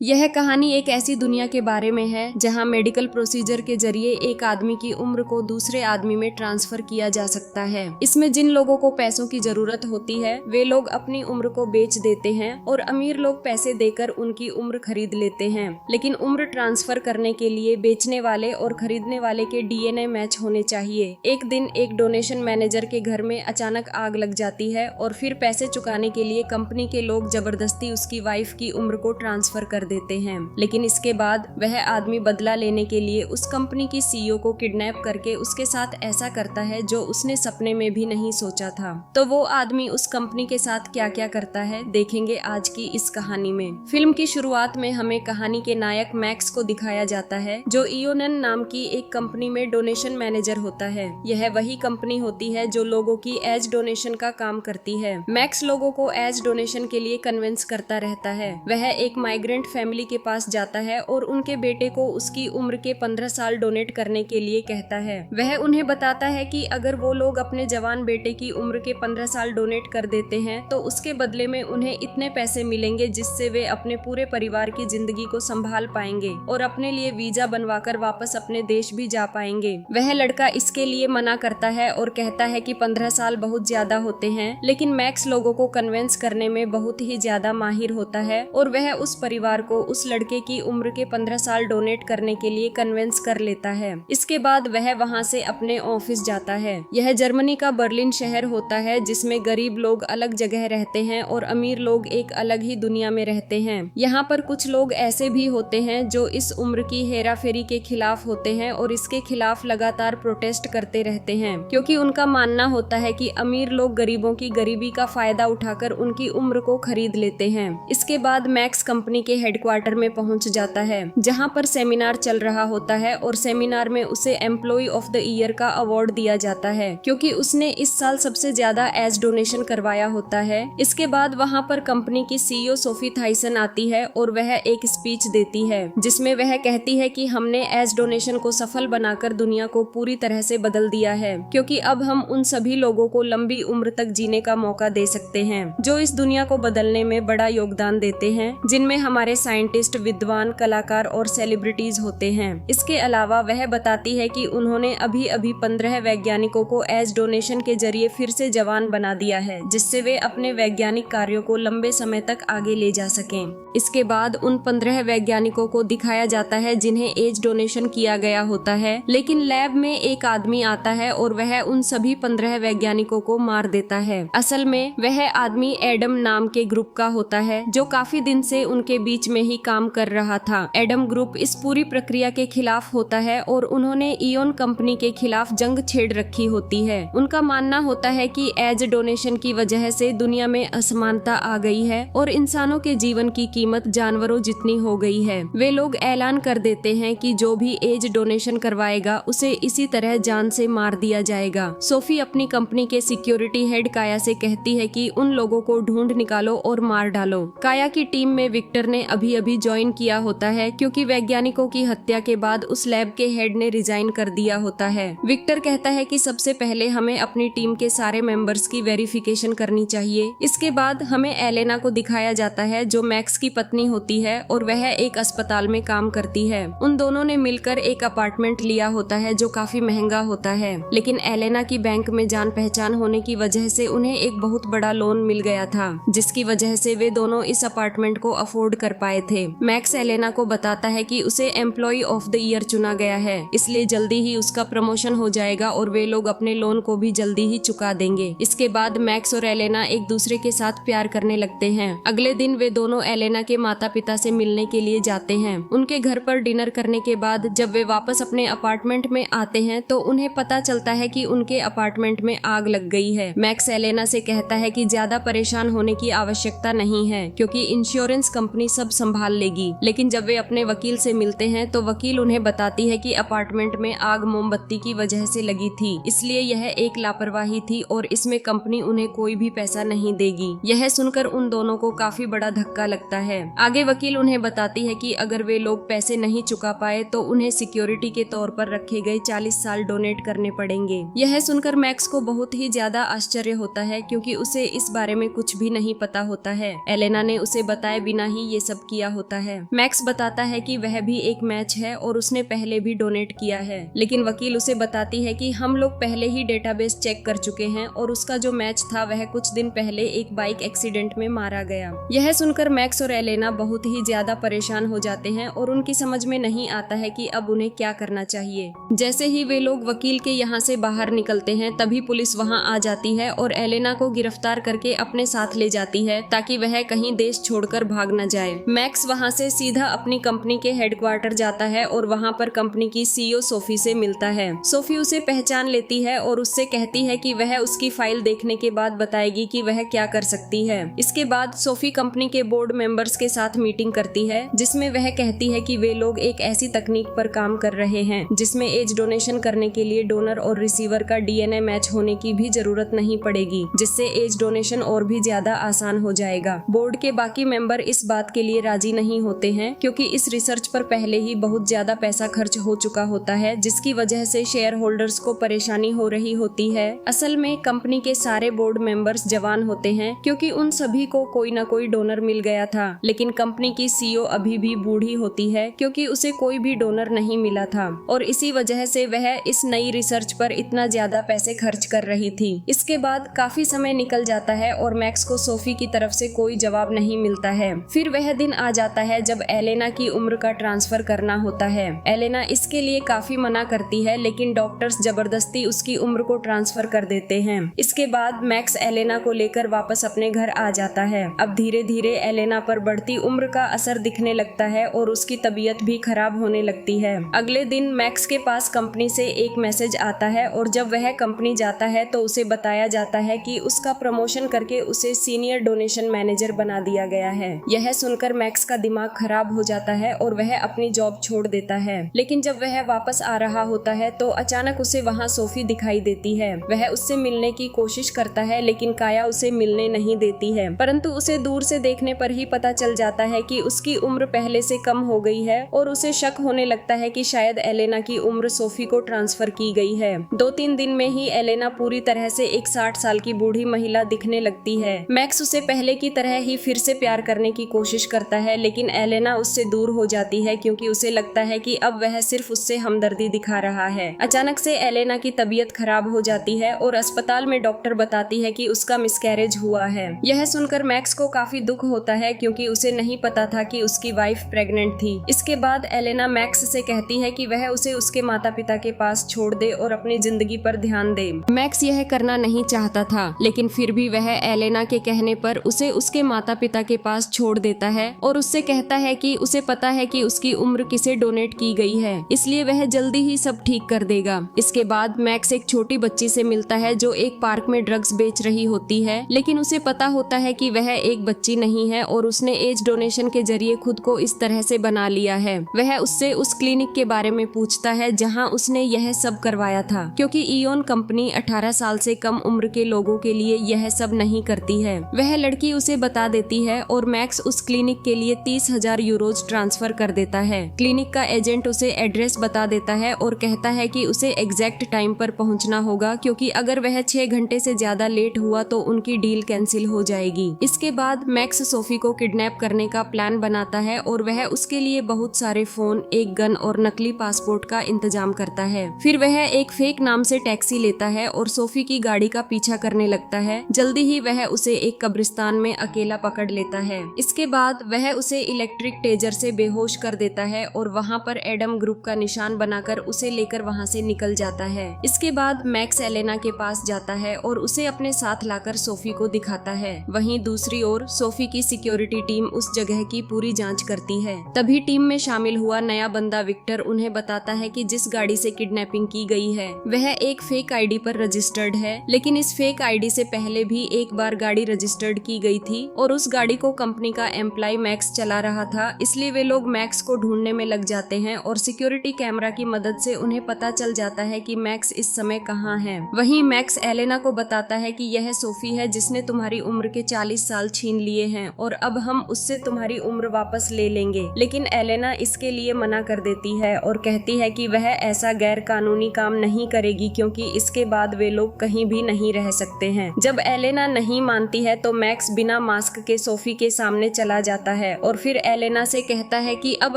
यह कहानी एक ऐसी दुनिया के बारे में है जहां मेडिकल प्रोसीजर के जरिए एक आदमी की उम्र को दूसरे आदमी में ट्रांसफर किया जा सकता है। इसमें जिन लोगों को पैसों की जरूरत होती है वे लोग अपनी उम्र को बेच देते हैं और अमीर लोग पैसे देकर उनकी उम्र खरीद लेते हैं। लेकिन उम्र ट्रांसफर करने के लिए बेचने वाले और खरीदने वाले के डीएनए मैच होने चाहिए। एक दिन एक डोनेशन मैनेजर के घर में अचानक आग लग जाती है और फिर पैसे चुकाने के लिए कंपनी के लोग जबरदस्ती उसकी वाइफ की उम्र को ट्रांसफर कर देते हैं। लेकिन इसके बाद वह आदमी बदला लेने के लिए उस कंपनी की सीईओ को किडनैप करके उसके साथ ऐसा करता है जो उसने सपने में भी नहीं सोचा था। तो वो आदमी उस कंपनी के साथ क्या क्या करता है देखेंगे आज की इस कहानी में। फिल्म की शुरुआत में हमें कहानी के नायक मैक्स को दिखाया जाता है जो इयोनन नाम की एक कंपनी में डोनेशन मैनेजर होता है। यह वही कंपनी होती है जो लोगों की एज डोनेशन का काम करती है। मैक्स लोगों को एज डोनेशन के लिए कन्विंस करता रहता है। वह एक माइग्रेंट फैमिली के पास जाता है और उनके बेटे को उसकी उम्र के 15 साल डोनेट करने के लिए कहता है। वह उन्हें बताता है कि अगर वो लोग अपने जवान बेटे की उम्र के 15 साल डोनेट कर देते हैं तो उसके बदले में उन्हें इतने पैसे मिलेंगे जिससे वे अपने पूरे परिवार की जिंदगी को संभाल पाएंगे और अपने लिए वीजा बनवाकर वापस अपने देश भी जा पाएंगे। वह लड़का इसके लिए मना करता है और कहता है कि 15 साल बहुत ज्यादा होते हैं, लेकिन मैक्स लोगों को कन्विंस करने में बहुत ही ज्यादा माहिर होता है और वह उस परिवार को उस लड़के की उम्र के 15 साल डोनेट करने के लिए कन्विंस कर लेता है। इसके बाद वह वहां से अपने ऑफिस जाता है। यह जर्मनी का बर्लिन शहर होता है जिसमें गरीब लोग अलग जगह रहते हैं और अमीर लोग एक अलग ही दुनिया में रहते हैं। यहाँ पर कुछ लोग ऐसे भी होते हैं जो इस उम्र की हेरा फेरी के खिलाफ होते हैं और इसके खिलाफ लगातार प्रोटेस्ट करते रहते हैं क्योंकि उनका मानना होता है कि अमीर लोग गरीबों की गरीबी का फायदा उठाकर उनकी उम्र को खरीद लेते हैं। इसके बाद मैक्स कंपनी के हेडक्वार्टर में पहुंच जाता है जहां पर सेमिनार चल रहा होता है और सेमिनार में उसे एम्प्लॉय ऑफ द ईयर का अवार्ड दिया जाता है क्योंकि उसने इस साल सबसे ज्यादा एज डोनेशन करवाया होता है। इसके बाद वहां पर कंपनी की सीईओ सोफी थाइसन आती है और वह एक स्पीच देती है जिसमें वह कहती है कि हमने एज डोनेशन को सफल बनाकर दुनिया को पूरी तरह से बदल दिया है क्योंकि अब हम उन सभी लोगों को लंबी उम्र तक जीने का मौका दे सकते हैं जो इस दुनिया को बदलने में बड़ा योगदान देते हैं, जिनमें हमारे साइंटिस्ट, विद्वान, कलाकार और सेलिब्रिटीज होते हैं। इसके अलावा वह बताती है कि उन्होंने अभी अभी 15 वैज्ञानिकों को एज डोनेशन के जरिए फिर से जवान बना दिया है जिससे वे अपने वैज्ञानिक कार्यों को लंबे समय तक आगे ले जा सकें। इसके बाद उन 15 वैज्ञानिकों को दिखाया जाता है जिन्हें एज डोनेशन किया गया होता है, लेकिन लैब में एक आदमी आता है और वह उन सभी 15 वैज्ञानिकों को मार देता है। असल में वह आदमी एडम नाम के ग्रुप का होता है जो काफी दिन से उनके बीच में ही काम कर रहा था। एडम ग्रुप इस पूरी प्रक्रिया के खिलाफ होता है और उन्होंने इयोन कंपनी के खिलाफ जंग छेड़ रखी होती है। उनका मानना होता है कि एज डोनेशन की वजह से दुनिया में असमानता आ गई है और इंसानों के जीवन की कीमत जानवरों जितनी हो गई है। वे लोग ऐलान कर देते हैं कि जो भी एज डोनेशन करवाएगा उसे इसी तरह जान से मार दिया जाएगा। सोफी अपनी कंपनी के सिक्योरिटी हेड काया से कहती है कि उन लोगों को ढूंढ निकालो और मार डालो। काया की टीम में विक्टर ने अभी अभी ज्वाइन किया होता है क्योंकि वैज्ञानिकों की हत्या के बाद उस लैब के हेड ने रिजाइन कर दिया होता है। विक्टर कहता है कि सबसे पहले हमें अपनी टीम के सारे मेंबर्स की वेरिफिकेशन करनी चाहिए। इसके बाद हमें एलेना को दिखाया जाता है जो मैक्स की पत्नी होती है और वह एक अस्पताल में काम करती है। उन दोनों ने मिलकर एक अपार्टमेंट लिया होता है जो काफी महंगा होता है, लेकिन एलेना की बैंक में जान पहचान होने की वजह से उन्हें एक बहुत बड़ा लोन मिल गया था जिसकी वजह से वे दोनों इस अपार्टमेंट को अफोर्ड कर पाए थे। मैक्स एलेना को बताता है कि उसे एम्प्लॉय ऑफ द ईयर चुना गया है, इसलिए जल्दी ही उसका प्रमोशन हो जाएगा और वे लोग अपने लोन को भी जल्दी ही चुका देंगे। इसके बाद मैक्स और एलेना एक दूसरे के साथ प्यार करने लगते हैं। अगले दिन वे दोनों एलेना के माता पिता से मिलने के लिए जाते हैं। उनके घर पर डिनर करने के बाद जब वे वापस अपने अपार्टमेंट में आते हैं तो उन्हें पता चलता है कि उनके अपार्टमेंट में आग लग गई है। मैक्स एलेना से कहता है कि ज्यादा परेशान होने की आवश्यकता नहीं है क्योंकि इंश्योरेंस कंपनी सब संभाल लेगी। लेकिन जब वे अपने वकील से मिलते हैं तो वकील उन्हें बताती है कि अपार्टमेंट में आग मोमबत्ती की वजह से लगी थी, इसलिए यह एक लापरवाही थी और इसमें कंपनी उन्हें कोई भी पैसा नहीं देगी। यह सुनकर उन दोनों को काफी बड़ा धक्का लगता है। आगे वकील उन्हें बताती है कि अगर वे लोग पैसे नहीं चुका पाए तो उन्हें सिक्योरिटी के तौर पर रखे गए 40 साल डोनेट करने पड़ेंगे। यह सुनकर मैक्स को बहुत ही ज्यादा आश्चर्य होता है क्योंकि उसे इस बारे में कुछ भी नहीं पता होता है। एलेना ने उसे बताए बिना ही ये सब किया होता है। मैक्स बताता है कि वह भी एक मैच है और उसने पहले भी डोनेट किया है, लेकिन वकील उसे बताती है कि हम लोग पहले ही डेटाबेस चेक कर चुके हैं और उसका जो मैच था वह कुछ दिन पहले एक बाइक एक्सीडेंट में मारा गया। यह सुनकर मैक्स और एलेना बहुत ही ज्यादा परेशान हो जाते हैं और उनकी समझ में नहीं आता है कि अब उन्हें क्या करना चाहिए। जैसे ही वे लोग वकील के यहाँ से बाहर निकलते हैं तभी पुलिस वहाँ आ जाती है और एलेना को गिरफ्तार करके अपने साथ ले जाती है ताकि वह कहीं देश छोड़कर भाग न जाए। मैक्स वहाँ से सीधा अपनी कंपनी के हेडक्वार्टर जाता है और वहाँ पर कंपनी की सीईओ सोफी से मिलता है। सोफी उसे पहचान लेती है और उससे कहती है कि वह उसकी फाइल देखने के बाद बताएगी कि वह क्या कर सकती है। इसके बाद सोफी कंपनी के बोर्ड मेंबर्स के साथ मीटिंग करती है जिसमें वह कहती है कि वे लोग एक ऐसी तकनीक पर काम कर रहे हैं जिसमें एज डोनेशन करने के लिए डोनर और रिसीवर का डीएनए मैच होने की भी जरूरत नहीं पड़ेगी, जिससे एज डोनेशन और भी ज्यादा आसान हो जाएगा। बोर्ड के बाकी मेंबर इस बात के लिए राजी नहीं होते हैं क्योंकि इस रिसर्च पर पहले ही बहुत ज्यादा पैसा खर्च हो चुका होता है, जिसकी वजह से शेयर होल्डर्स को परेशानी हो रही होती है। असल में कंपनी के सारे बोर्ड मेंबर्स जवान होते हैं क्योंकि उन सभी को कोई न कोई डोनर मिल गया था, लेकिन कंपनी की सीईओ अभी भी बूढ़ी होती है क्योंकि उसे कोई भी डोनर नहीं मिला था और इसी वजह से वह इस नई रिसर्च पर इतना ज्यादा पैसे खर्च कर रही थी। इसके बाद काफी समय निकल जाता है और मैक्स को सोफी की तरफ से कोई जवाब नहीं मिलता है। फिर वह दिन आ जाता है जब एलेना की उम्र का ट्रांसफर करना होता है। एलेना इसके लिए काफी मना करती है लेकिन डॉक्टर्स जबरदस्ती उसकी उम्र को ट्रांसफर कर देते हैं। इसके बाद मैक्स एलेना को लेकर वापस अपने घर आ जाता है। अब धीरे धीरे एलेना पर बढ़ती उम्र का असर दिखने लगता है और उसकी तबीयत भी खराब होने लगती है। अगले दिन मैक्स के पास कंपनी से एक मैसेज आता है और जब वह कंपनी जाता है तो उसे बताया जाता है कि उसका प्रमोशन करके उसे सीनियर डोनेशन मैनेजर बना दिया गया है। यह सुनकर मैक्स का दिमाग खराब हो जाता है और वह अपनी जॉब छोड़ देता है। लेकिन जब वह वापस आ रहा होता है तो अचानक उसे वहाँ सोफी दिखाई देती है। वह उससे मिलने की कोशिश करता है लेकिन काया उसे मिलने नहीं देती है, परंतु उसे दूर से देखने पर ही पता चल जाता है कि उसकी उम्र पहले से कम हो गई है और उसे शक होने लगता है कि शायद एलेना की उम्र सोफी को ट्रांसफर की गई है। 2-3 दिन में ही एलेना पूरी तरह से एक 60 साल की बूढ़ी महिला दिखने लगती है। मैक्स उसे पहले की तरह ही फिर से प्यार करने की कोशिश करता है लेकिन एलेना उससे दूर हो जाती है क्योंकि उसे लगता है कि अब वह सिर्फ उससे हमदर्दी दिखा रहा है। अचानक से एलेना की तबीयत खराब हो जाती है और अस्पताल में डॉक्टर बताती है कि उसका मिसकैरेज हुआ है। यह सुनकर मैक्स को काफी दुख होता है क्योंकि उसे नहीं पता था कि उसकी वाइफ प्रेग्नेंट थी। इसके बाद एलेना मैक्स से कहती है कि वह उसे उसके माता पिता के पास छोड़ दे और अपनी जिंदगी पर ध्यान दे। मैक्स यह करना नहीं चाहता था लेकिन फिर भी वह एलेना के कहने पर उसे उसके माता पिता के पास छोड़ देता है और उससे कहता है कि उसे पता है कि उसकी उम्र किसे डोनेट की गई है, इसलिए वह जल्दी ही सब ठीक कर देगा। इसके बाद मैक्स एक छोटी बच्ची से मिलता है जो एक पार्क में ड्रग्स बेच रही होती है, लेकिन उसे पता होता है कि वह एक बच्ची नहीं है और उसने एज डोनेशन के जरिए खुद को इस तरह से बना लिया है। वह उससे उस क्लिनिक के बारे में पूछता है जहां उसने यह सब करवाया था क्योंकि इयोन कंपनी 18 साल से कम उम्र के लोगों के लिए यह सब नहीं करती है। वह लड़की उसे बता देती है और मैक्स उस क्लिनिक के लिए 30,000 यूरोज ट्रांसफर कर देता है। क्लिनिक का एजेंट उसे एड्रेस बता देता है और कहता है कि उसे एग्जैक्ट टाइम पर पहुंचना होगा क्योंकि अगर वह 6 घंटे से ज्यादा लेट हुआ तो उनकी डील कैंसिल हो जाएगी। इसके बाद मैक्स सोफी को किडनैप करने का प्लान बनाता है और वह उसके लिए बहुत सारे फोन, एक गन और नकली पासपोर्ट का इंतजाम करता है। फिर वह एक फेक नाम से टैक्सी लेता है और सोफी की गाड़ी का पीछा करने लगता है। जल्दी ही वह उसे एक कब्रिस्तान में अकेला पकड़ लेता है। इसके बाद वह उसे इलेक्ट्रिक टेजर से बेहोश कर देता है और वहाँ पर एडम ग्रुप का निशान बनाकर उसे लेकर वहाँ से निकल जाता है। इसके बाद मैक्स एलेना के पास जाता है और उसे अपने साथ लाकर सोफी को दिखाता है। वहीं दूसरी ओर सोफी की सिक्योरिटी टीम उस जगह की पूरी जांच करती है। तभी टीम में शामिल हुआ नया बंदा विक्टर उन्हें बताता है कि जिस गाड़ी से किडनैपिंग की गई है वह एक फेक आईडी पर रजिस्टर्ड है, लेकिन इस फेक आईडी से पहले भी एक बार गाड़ी रजिस्टर्ड की गई थी और उस गाड़ी को कंपनी का एम्प्लॉय मैक्स चला रहा था। इसलिए वे लोग मैक्स को ढूंढने में लग जाते हैं और सिक्योरिटी कैमरा की मदद से उन्हें पता चल जाता है कि मैक्स इस समय कहाँ है। वहीं मैक्स एलेना को बताता है कि यह सोफी है जिसने तुम्हारी उम्र के 40 साल छीन लिए हैं और अब हम उससे तुम्हारी उम्र वापस ले लेंगे। लेकिन एलेना इसके लिए मना कर देती है और कहती है कि वह ऐसा गैर कानूनी काम नहीं करेगी क्योंकि इसके बाद वे लोग कहीं भी नहीं रह सकते हैं। जब एलेना नहीं मानती है तो मैक्स बिना मास्क के सोफी के सामने चला जाता है और फिर एलेना से कहता है कि अब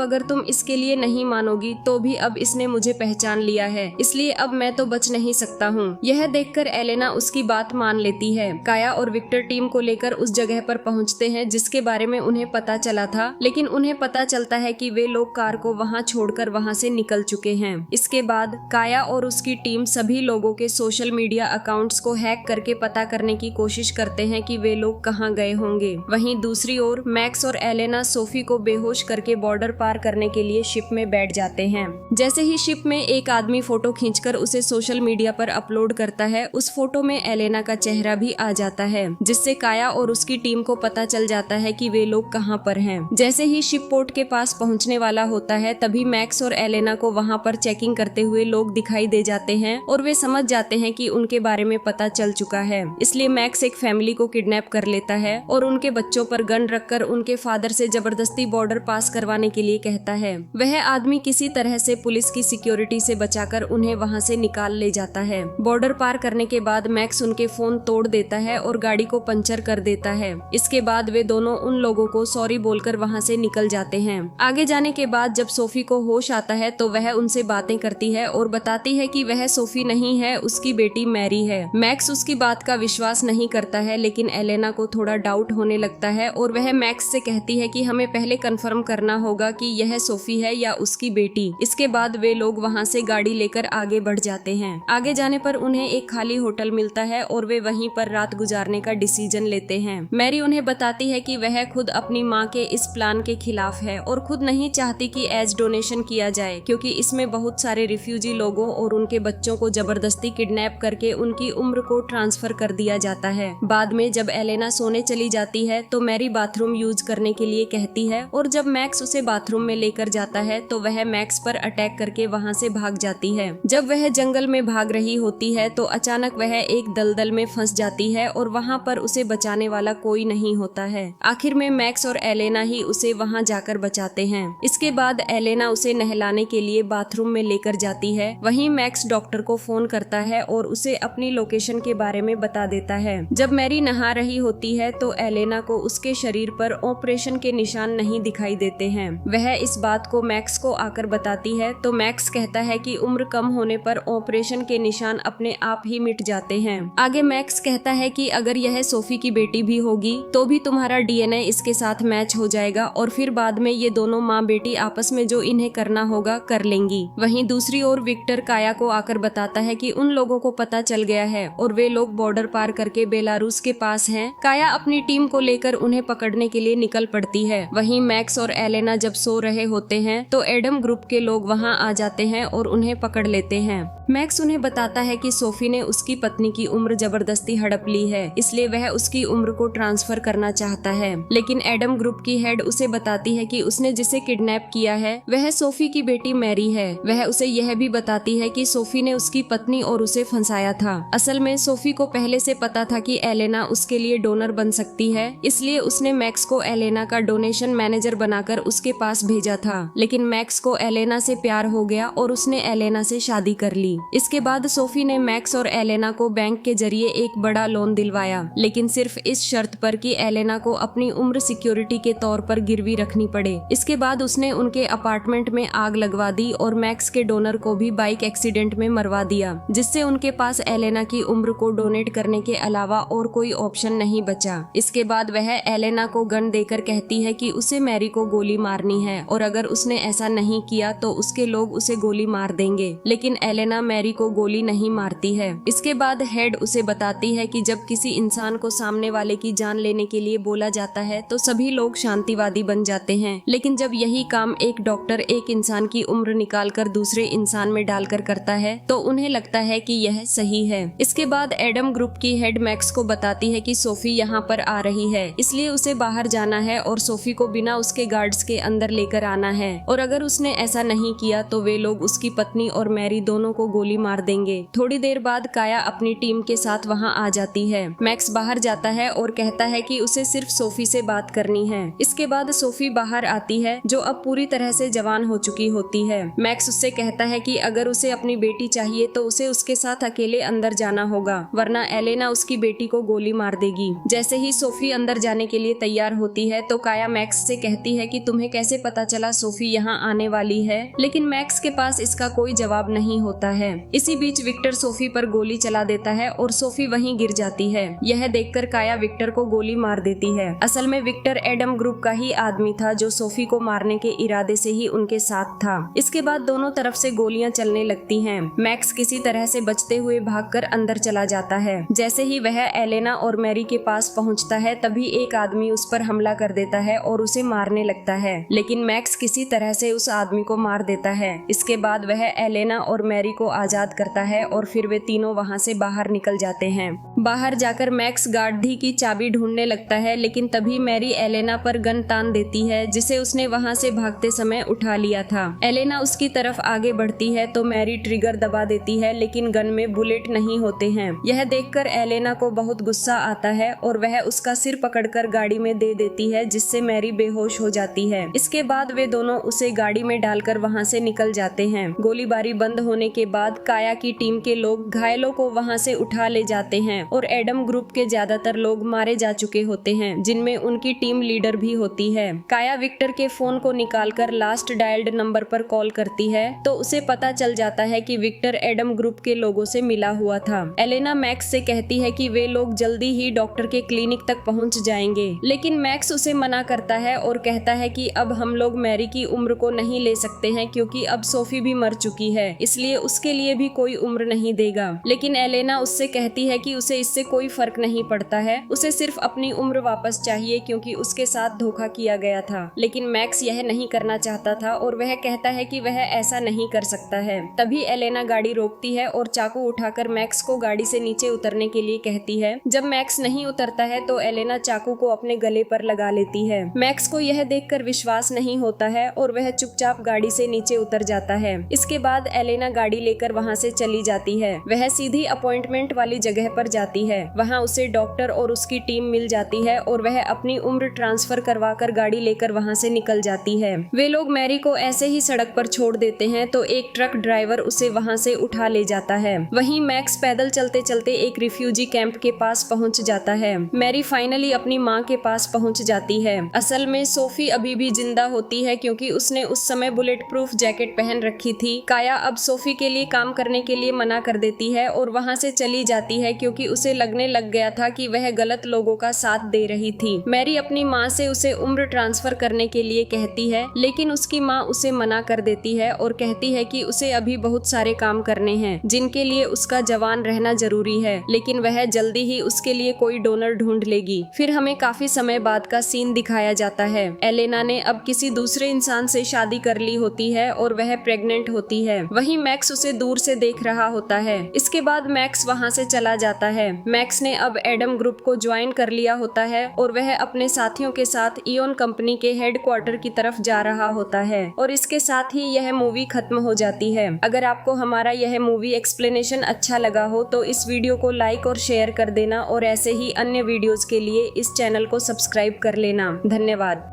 अगर तुम इसके लिए नहीं मानोगी तो भी अब इसने मुझे पहचान लिया है, इसलिए अब मैं तो बच नहीं सकता हूँ। यह देखकर एलेना उसकी बात मान लेती है। काया और विक्टर टीम को लेकर उस जगह पर पहुँचते हैं जिसके बारे में उन्हें पता चला था, लेकिन उन्हें पता चलता है कि वे लोग कार को वहाँ छोड़कर वहाँ से निकल चुके हैं। इसके बाद काया और उसकी टीम सभी लोगों के सोशल मीडिया अकाउंट्स को हैक करके पता करने की कोशिश करते हैं कि वे लोग कहाँ गए होंगे। वहीं दूसरी ओर मैक्स और एलेना सोफी को बेहोश करके बॉर्डर पार करने के लिए शिप में बैठ जाते हैं। जैसे ही शिप में एक आदमी फोटो खींचकर उसे सोशल मीडिया पर अपलोड करता है, उस फोटो में एलेना का चेहरा भी आ जाता है, जिससे काया और उसकी टीम को पता चल जाता है कि वे लोग कहाँ पर हैं। जैसे ही शिप पोर्ट के पास पहुँचने वाला होता है, तभी मैक्स और एलेना को वहाँ पर चेकिंग करते हुए लोग दिखाई दे जाते हैं और वे समझ जाते हैं कि उनके बारे में पता चल चुका है। इसलिए मैक्स एक फैमिली को किडनैप कर लेता है और उनके बच्चों पर गन रखकर उनके फादर से जबरदस्ती बॉर्डर पास करवाने के लिए कहता है। वह आदमी किसी तरह से पुलिस की सिक्योरिटी से बचाकर उन्हें वहां से निकाल ले जाता है। बॉर्डर पार करने के बाद मैक्स उनके फोन तोड़ देता है और गाड़ी को पंचर कर देता है। इसके बाद वे दोनों उन लोगों को सॉरी बोलकर वहां से निकल जाते हैं। आगे जाने के बाद जब सोफी को होश आता है तो वह उनसे बातें करती है और बताती है कि वह सोफी नहीं है, उसकी बेटी मैरी है। मैक्स उसकी बात का विश्वास नहीं करता है, लेकिन एलेना को थोड़ा डाउट होने लगता है और वह मैक्स से कहती है कि हमें पहले कंफर्म करना होगा कि यह सोफी है या उसकी बेटी। इसके बाद वे लोग वहां से गाड़ी लेकर आगे बढ़ जाते हैं। आगे जाने पर उन्हें एक खाली होटल मिलता है और वे वहीं पर रात गुजारने का डिसीजन लेते हैं। मैरी उन्हें बताती है कि वह खुद अपनी माँ के इस प्लान के खिलाफ है और खुद नहीं चाहती कि एज डोनेशन किया जाए, क्योंकि इसमें बहुत सारे रिफ्यूजी लोगों और उनके बच्चों को जबरदस्ती किडनैप करके उनकी उम्र को ट्रांसफर कर दिया जाता है। बाद में जब एलेना सोने चली जाती है तो मैरी बाथरूम यूज करने के लिए कहती है और जब मैक्स उसे बाथरूम में लेकर जाता है तो वह मैक्स पर अटैक करके वहां से भाग जाती है। जब वह जंगल में भाग रही होती है तो अचानक वह एक दलदल में फंस जाती है और वहां पर उसे बचाने वाला कोई नहीं होता है। आखिर में मैक्स और एलेना ही उसे वहां जाकर बचाते हैं। इसके बाद एलेना उसे नहलाने के लिए बाथरूम में लेकर जाती है। वहीं मैक्स डॉक्टर को फोन करता है और उसे अपनी लोकेशन के बारे में बता देता है। जब मैरी नहा रही होती है तो एलेना को उसके शरीर पर ऑपरेशन के निशान नहीं दिखाई देते हैं। वह इस बात को मैक्स को आकर बताती है तो मैक्स कहता है कि उम्र कम होने पर ऑपरेशन के निशान अपने आप ही मिट जाते हैं। आगे मैक्स कहता है कि अगर यह सोफी की बेटी भी होगी तो भी तुम्हारा डीएनए इसके साथ मैच हो जाएगा और फिर बाद में ये दोनों माँ बेटी आपस में जो इन्हें करना होगा कर लेंगी। वहीं दूसरी ओर विक्टर काया को आकर बताता है कि उन लोगों को पता चल गया है और वे लोग बॉर्डर पार करके बेलारूस के पास हैं। काया अपनी टीम को लेकर उन्हें पकड़ने के लिए निकल पड़ती है। वहीं मैक्स और एलेना जब सो रहे होते हैं तो एडम ग्रुप के लोग वहां आ जाते हैं और उन्हें पकड़ लेते हैं। मैक्स उन्हें बताता है कि सोफी ने उसकी पत्नी की उम्र जबरदस्ती हड़प ली है, इसलिए वह उसकी उम्र को ट्रांसफर करना चाहता है। लेकिन एडम ग्रुप की हेड उसे बताती है कि उसने जिसे किडनैप किया है वह सोफी की बेटी मैरी है। वह उसे यह भी बताती है कि सोफी ने उसकी पत्नी और उसे फंसाया था। असल में सोफी को पहले से पता था कि एलेना उसके लिए डोनर बन सकती है, इसलिए उसने मैक्स को एलेना का डोनेशन मैनेजर बनाकर उसके पास भेजा था। लेकिन मैक्स को एलेना से प्यार हो गया और उसने एलेना से शादी कर ली। इसके बाद सोफी ने मैक्स और एलेना को बैंक के जरिए एक बड़ा लोन दिलवाया, लेकिन सिर्फ इस शर्त पर कि एलेना को अपनी उम्र सिक्योरिटी के तौर पर गिरवी रखनी पड़े। इसके बाद उसने उनके अपार्टमेंट में आग लगवा दी और मैक्स के डोनर को भी बाइक एक्सीडेंट में मरवा दिया, जिससे उनके पास एलेना की उम्र को डोनेट करने के अलावा और कोई ऑप्शन नहीं बचा। इसके बाद वह एलेना को गन देकर कहती है कि उसे मैरी को गोली मारनी है और अगर उसने ऐसा नहीं किया तो उसके लोग उसे गोली मार देंगे। लेकिन एलेना मैरी को गोली नहीं मारती है। इसके बाद हेड उसे बताती है कि जब किसी इंसान को सामने वाले की जान लेने के लिए बोला जाता है तो सभी लोग शांतिवादी बन जाते हैं, लेकिन जब यही काम एक डॉक्टर एक इंसान की उम्र निकालकर दूसरे इंसान में डालकर करता है तो उन्हें लगता है कि यह सही है। इसके बाद एडम ग्रुप की हेड मैक्स को बताती है कि सोफी यहाँ पर आ रही है, इसलिए उसे बाहर जाना है और सोफी को बिना उसके गार्ड्स के अंदर लेकर आना है, और अगर उसने ऐसा नहीं किया तो वे लोग उसकी पत्नी और मैरी दोनों को गोली मार देंगे। थोड़ी देर बाद काया अपनी टीम के साथ वहाँ आ जाती है। मैक्स बाहर जाता है और कहता है कि उसे सिर्फ सोफी से बात करनी है। इसके बाद सोफी बाहर आती है जो अब पूरी तरह से जवान हो चुकी होती है। मैक्स उससे कहता है कि अगर उसे अपनी बेटी चाहिए तो उसे उसके साथ अकेले अंदर जाना होगा, वरना एलेना उसकी बेटी को गोली मार देगी। जैसे ही सोफी अंदर जाने के लिए तैयार होती है तो काया मैक्स से कहती है कि तुम्हें कैसे पता चला सोफी यहाँ आने वाली है, लेकिन मैक्स के पास इसका कोई जवाब नहीं होता है। इसी बीच विक्टर सोफी पर गोली चला देता है और सोफी वहीं गिर जाती है। यह देखकर काया विक्टर को गोली मार देती है। असल में विक्टर एडम ग्रुप का ही आदमी था जो सोफी को मारने के इरादे से ही उनके साथ था। इसके बाद दोनों तरफ से गोलियां चलने लगती हैं। मैक्स किसी तरह से बचते हुए भागकर अंदर चला जाता है। जैसे ही वह एलेना और मैरी के पास पहुंचता है तभी एक आदमी उस पर हमला कर देता है और उसे मारने लगता है, लेकिन मैक्स किसी तरह से उस आदमी को मार देता है। इसके बाद वह एलेना और मैरी को आजाद करता है और फिर वे तीनों वहां से बाहर निकल जाते हैं। बाहर जाकर मैक्स गाड़ी की चाबी ढूंढने लगता है, लेकिन तभी मैरी एलेना पर गन तान देती है जिसे उसने वहां से भागते समय उठा लिया था। एलेना उसकी तरफ आगे बढ़ती है तो मैरी ट्रिगर दबा देती है, लेकिन गन में बुलेट नहीं होते हैं। यह देखकर एलेना को बहुत गुस्सा आता है और वह उसका सिर पकड़कर गाड़ी में दे देती है, जिससे मैरी बेहोश हो जाती है। इसके बाद वे दोनों उसे गाड़ी में डालकर वहां से निकल जाते हैं। गोलीबारी बंद होने के बाद काया की टीम के लोग घायलों को वहां से उठा ले जाते हैं और एडम ग्रुप के ज्यादातर लोग मारे जा चुके होते हैं, जिनमें उनकी टीम लीडर भी होती है। काया विक्टर के फोन को निकालकर लास्ट डायल्ड नंबर पर कॉल करती है तो उसे पता चल जाता है कि विक्टर एडम ग्रुप के लोगों से मिला हुआ था। एलेना मैक्स से कहती है कि वे लोग जल्दी ही डॉक्टर के क्लिनिक तक पहुंच जाएंगे, लेकिन मैक्स उसे मना करता है और कहता है कि अब हम लोग मैरी की उम्र को नहीं ले सकते हैं क्योंकि अब सोफी भी मर चुकी है, इसलिए उसके लिए भी कोई उम्र नहीं देगा। लेकिन एलेना उससे कहती है कि उसे इससे कोई फर्क नहीं पड़ता है, उसे सिर्फ अपनी उम्र वापस चाहिए क्योंकि उसके साथ धोखा किया गया था। लेकिन मैक्स यह नहीं करना चाहता था और वह कहता है कि वह ऐसा नहीं कर सकता है। तभी एलेना गाड़ी रोकती है और चाकू उठाकर मैक्स को गाड़ी से नीचे उतरने के लिए कहती है। जब मैक्स नहीं उतरता है तो एलेना चाकू को अपने गले पर लगा लेती है। मैक्स को यह देखकर विश्वास नहीं होता है और वह चुपचाप गाड़ी से नीचे उतर जाता है। इसके बाद एलेना गाड़ी लेकर वहां से चली जाती है। वह सीधी अपॉइंटमेंट वाली जगह पर जाती है। वहां उसे डॉक्टर और उसकी टीम मिल जाती है और वह अपनी उम्र ट्रांसफर करवाकर गाड़ी लेकर वहां से निकल जाती है। वे लोग मैरी को ऐसे ही सड़क पर छोड़ देते हैं तो एक ट्रक ड्राइवर उसे वहां से उठा ले जाता है। वहीं मैक्स पैदल चलते चलते एक रिफ्यूजी कैंप के पास पहुंच जाता है। मैरी फाइनली अपनी माँ के पास पहुंच जाती है। असल में सोफी अभी भी जिंदा होती है क्योंकि उसने उस समय बुलेट प्रूफ जैकेट पहन रखी थी। काया अब सोफी के लिए काम करने के लिए मना कर देती है और वहां से चली जाती है क्योंकि उसे लगने लग गया था कि वह गलत लोगों का साथ दे रही थी। मैरी अपनी माँ से उसे उम्र ट्रांसफर करने के लिए कहती है, लेकिन उसकी माँ उसे मना कर देती है और कहती है कि उसे अभी बहुत सारे काम करने हैं जिनके लिए उसका जवान रहना जरूरी है, लेकिन वह जल्दी ही उसके लिए कोई डोनर ढूंढ लेगी। फिर हमें काफी समय बाद का सीन दिखाया जाता है। एलेना ने अब किसी दूसरे इंसान से शादी कर ली होती है और वह प्रेग्नेंट होती है। वहीं मैक्स उसे दूर से देख रहा होता है। इसके बाद मैक्स वहां से चला जाता है। मैक्स ने अब एडम ग्रुप को ज्वाइन कर लिया होता है और वह अपने साथियों के साथ इयोन कंपनी के हेडक्वार्टर की तरफ जा रहा होता है और इसके साथ ही यह मूवी खत्म हो जाती है। अगर आपको हमारा यह मूवी एक्सप्लेनेशन अच्छा लगा हो तो इस वीडियो को लाइक और शेयर कर देना और ऐसे ही अन्य वीडियोस के लिए इस चैनल को सब्सक्राइब कर लेना। धन्यवाद।